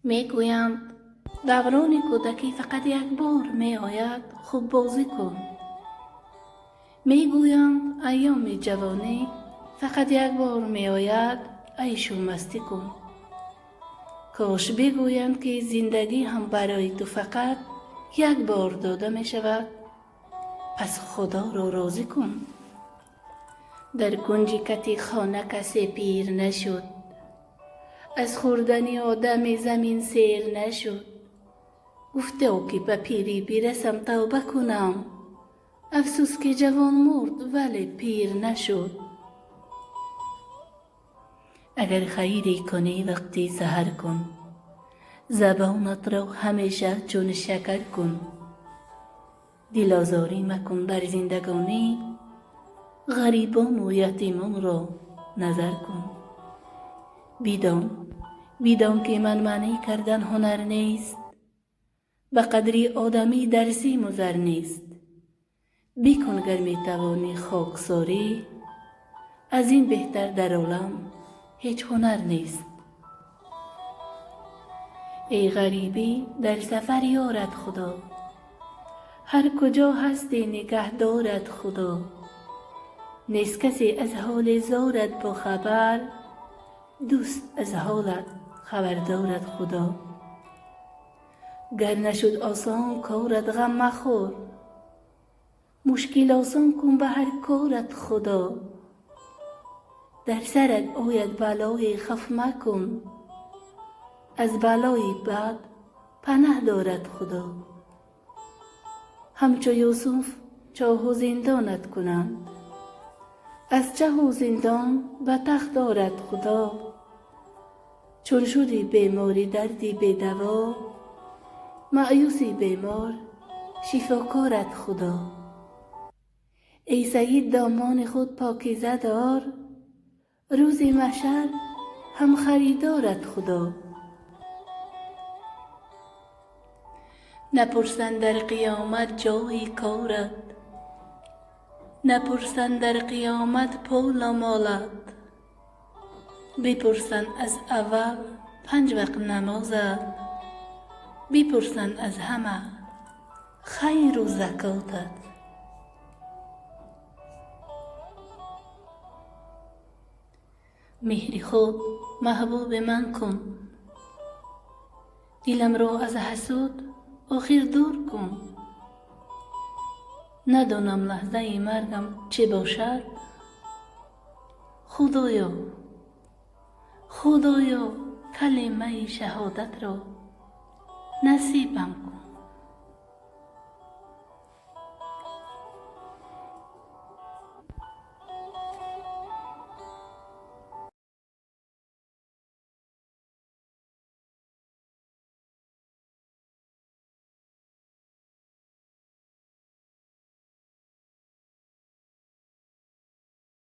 میگویند دوران کودکی فقط یک بار می آید، خوب بازی کن. میگویند ایام جوانی فقط یک بار می آید، عیش و مستی کن. کاش بگویند که زندگی هم برای تو فقط یک بار داده می شود، پس خدا را راضی کن. در کنج کتی خانه کسی پیر نشد، از خوردن آدم زمین سیر نشد. گفته که به پیری برسم توبه کنم، افسوس که جوان مرد ولی پیر نشد. اگر خیری کنی وقتی سحر کن، زبانت را همیشه چون شکر کن. دل آزاری مکن در زندگانی، غریبان و یتیمان را نظر کن. بدان که منمانی کردن هنر نیست، به قدری آدمی درسی مزر نیست. بکن گر می توانی خاکساری، از این بهتر در عالم هیچ هنر نیست. ای غریبی در سفر یارد خدا، هر کجا هستی نگه دارد خدا. نیست کسی از حال زارت با خبر، دوست از حالت خبر دارد خدا. گر نشد آسان کارت غم مخور، مشکل آسان کن به هر کارت خدا. در سرت آید بلای خف مکن، از بلای بد پناه دارد خدا. همچو یوسف چاه و زندانت کنند، از چه و زندان به تخت دارد خدا. چون شدی بیماری دردی بی دوا، مایوسی بیمار شفاکارت خدا. ای سید دامان خود پاکیزه دار، روز محشر هم خریدارت خدا. نپرسند در قیامت جای کارت، نپرسند در قیامت پول و مالت. بپرسند از اول 5 وقت نمازت، بپرسند از همه خیر و زکاتت. مهر خود محبوب من کن، دلم را از حسود آخر دور کن. ندانم لحظه مرگم چه باشد، خدایا کلمه شهادت را نصیبم کن.